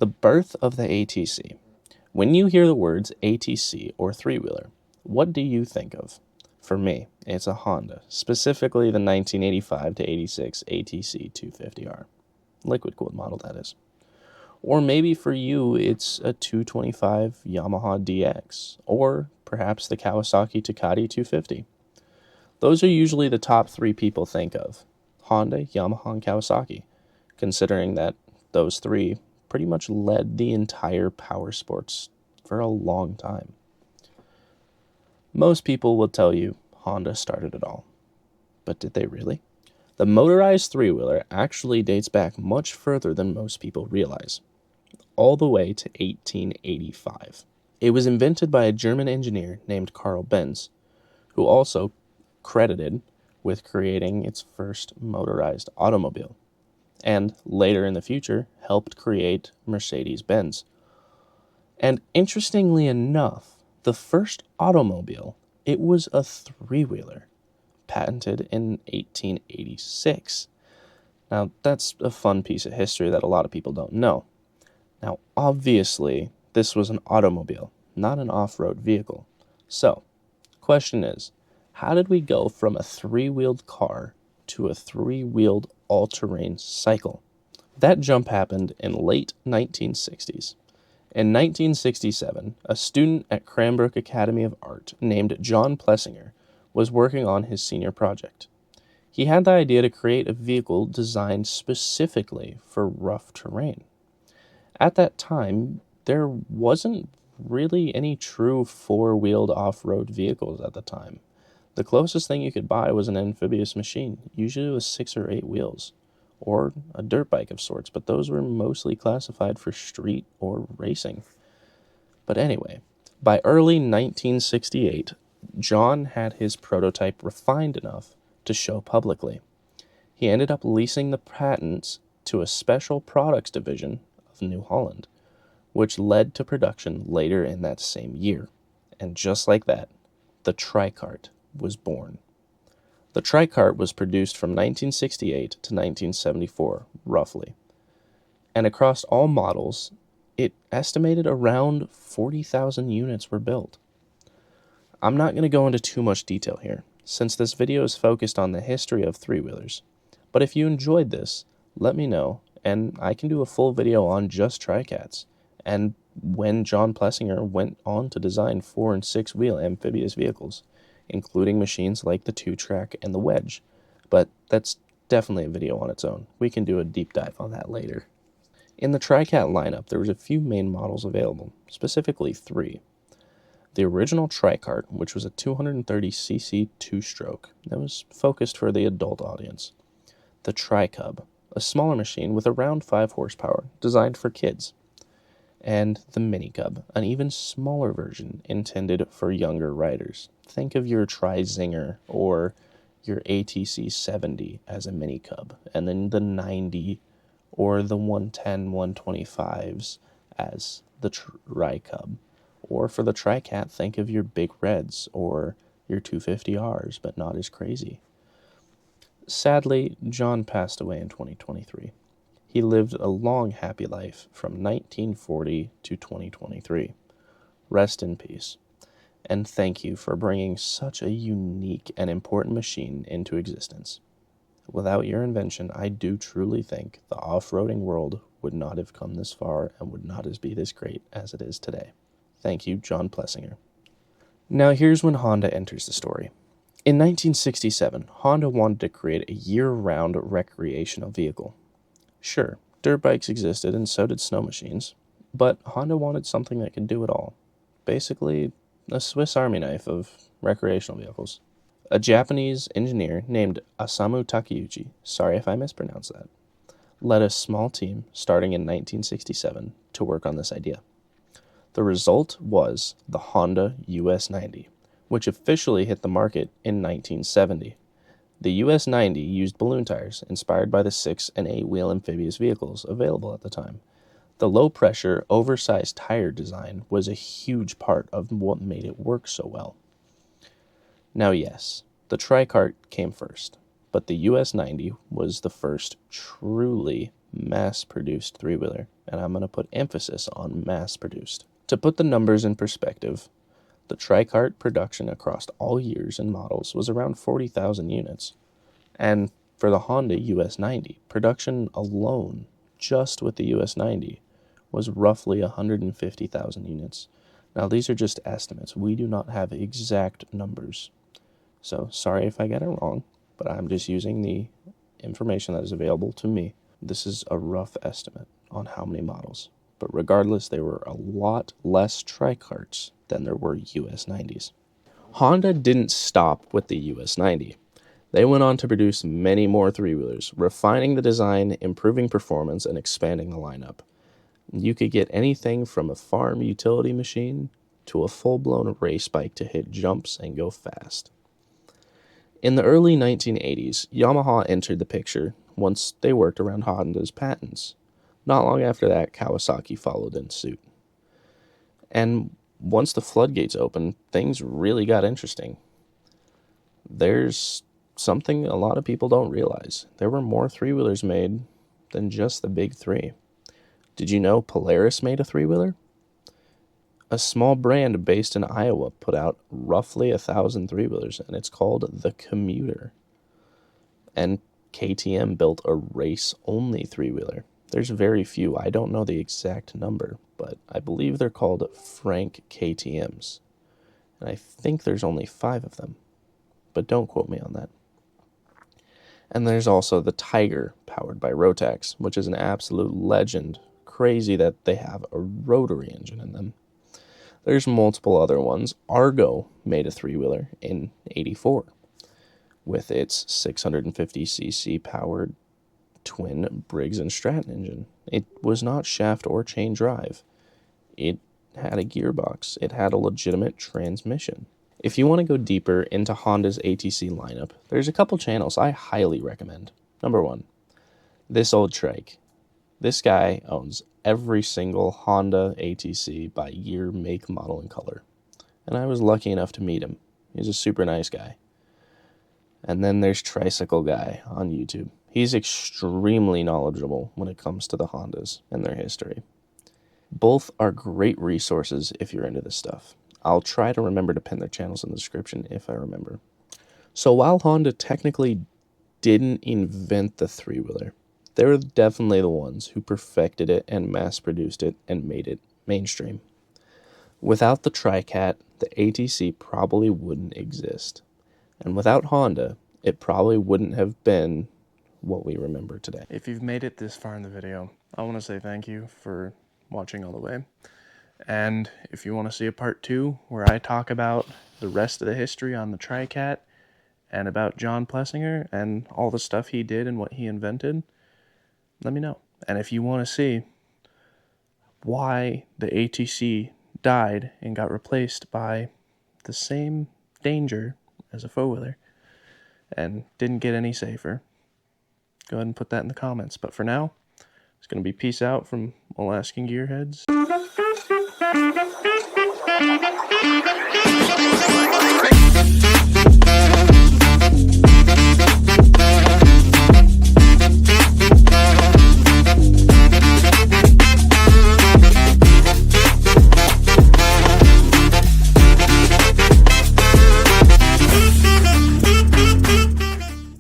The birth of the ATC. When you hear the words ATC or three-wheeler, what do you think of? For me, it's a Honda, specifically the 1985 to 86 ATC 250R. Liquid-cooled model, that is. Or maybe for you, it's a 225 Yamaha DX, or perhaps the Kawasaki Takati 250. Those are usually the top three people think of: Honda, Yamaha, and Kawasaki, considering that those three pretty much led the entire power sports for a long time. Most people will tell you Honda started it all. But did they really? The motorized three-wheeler actually dates back much further than most people realize, all the way to 1885. It was invented by a German engineer named Carl Benz, who also credited with creating its first motorized automobile, and later in the future helped create Mercedes-Benz. And interestingly enough, the first automobile, it was a three-wheeler, patented in 1886. Now, that's a fun piece of history that a lot of people don't know. Now, obviously, this was an automobile, not an off-road vehicle. So, question is, how did we go from a three-wheeled car to a three-wheeled all-terrain cycle? That jump happened in late 1960s. In 1967, a student at Cranbrook Academy of Art named John Plessinger was working on his senior project. He had the idea to create a vehicle designed specifically for rough terrain. At that time, there wasn't really any true four-wheeled off-road vehicles at the time. The closest thing you could buy was an amphibious machine, usually with 6 or 8 wheels, or a dirt bike of sorts, but those were mostly classified for street or racing. But anyway, by early 1968, John had his prototype refined enough to show publicly. He ended up leasing the patents to a special products division of New Holland, which led to production later in that same year. And just like that, the tricart was born. The tricart was produced from 1968 to 1974, roughly. And across all models, it estimated around 40,000 units were built. I'm not going to go into too much detail here, since this video is focused on the history of three-wheelers. But if you enjoyed this, let me know, and I can do a full video on just tricats, and when John Plessinger went on to design 4- and 6-wheel amphibious vehicles, including machines like the 2-track and the wedge. But that's definitely a video on its own. We can do a deep dive on that later. In the tricat lineup, there was a few main models available, specifically 3. The original tricart, which was a 230cc 2-stroke that was focused for the adult audience. The tricub, a smaller machine with around 5 horsepower, designed for kids. And the Mini Cub, an even smaller version intended for younger riders. Think of your Tri-Zinger or your ATC 70 as a Mini Cub, and then the 90 or the 110, 125s as the Tri-Cub. Or for the Tricat, think of your Big Reds or your 250Rs, but not as crazy. Sadly, John passed away in 2023. He lived a long, happy life from 1940 to 2023. Rest in peace. And thank you for bringing such a unique and important machine into existence. Without your invention, I do truly think the off-roading world would not have come this far and would not be this great as it is today. Thank you, John Plessinger. Now here's when Honda enters the story. In 1967, Honda wanted to create a year-round recreational vehicle. Sure, dirt bikes existed and so did snow machines, but Honda wanted something that could do it all. Basically, a Swiss Army knife of recreational vehicles. A Japanese engineer named Osamu Takeuchi, sorry if I mispronounced that, led a small team starting in 1967 to work on this idea. The result was the Honda US90, which officially hit the market in 1970. The US90 used balloon tires inspired by the 6- and 8-wheel amphibious vehicles available at the time. The low-pressure, oversized tire design was a huge part of what made it work so well. Now yes, the tricart came first, but the US90 was the first truly mass-produced three-wheeler, and I'm going to put emphasis on mass-produced. To put the numbers in perspective, the tricart production across all years and models was around 40,000 units, and for the Honda US90, production alone, just with the US90, was roughly 150,000 units. Now, these are just estimates. We do not have exact numbers. So, sorry if I get it wrong, but I'm just using the information that is available to me. This is a rough estimate on how many models. But regardless, there were a lot less tricarts than there were US90s. Honda didn't stop with the US90. They went on to produce many more three-wheelers, refining the design, improving performance, and expanding the lineup. You could get anything from a farm utility machine to a full-blown race bike to hit jumps and go fast. In the early 1980s, Yamaha entered the picture once they worked around Honda's patents. Not long after that, Kawasaki followed in suit. And once the floodgates opened, things really got interesting. There's something a lot of people don't realize. There were more three-wheelers made than just the big three. Did you know Polaris made a three-wheeler? A small brand based in Iowa put out roughly 1,000 three-wheelers, and it's called the Commuter. And KTM built a race-only three-wheeler. There's very few. I don't know the exact number, but I believe they're called Frank KTMs. And I think there's only 5 of them, but don't quote me on that. And there's also the Tiger, powered by Rotax, which is an absolute legend. Crazy that they have a rotary engine in them. There's multiple other ones. Argo made a three-wheeler in '84 with its 650cc powered twin Briggs & Stratton engine. It was not shaft or chain drive. It had a gearbox. It had a legitimate transmission. If you want to go deeper into Honda's ATC lineup, there's a couple channels I highly recommend. Number 1, This Old Trike. This guy owns every single Honda ATC by year, make, model, and color. And I was lucky enough to meet him. He's a super nice guy. And then there's Tricycle Guy on YouTube. He's extremely knowledgeable when it comes to the Hondas and their history. Both are great resources if you're into this stuff. I'll try to remember to pin their channels in the description if I remember. So while Honda technically didn't invent the three-wheeler, they were definitely the ones who perfected it and mass-produced it and made it mainstream. Without the Tricat, the ATC probably wouldn't exist. And without Honda, it probably wouldn't have been what we remember today. If you've made it this far in the video, I want to say thank you for watching all the way. And if you want to see a part 2 where I talk about the rest of the history on the Tricat and about John Plessinger and all the stuff he did and what he invented, let me know. And if you want to see why the ATC died and got replaced by the same danger as a four-wheeler and didn't get any safer, go ahead and put that in the comments. But for now, it's going to be peace out from Alaskan Gearheads.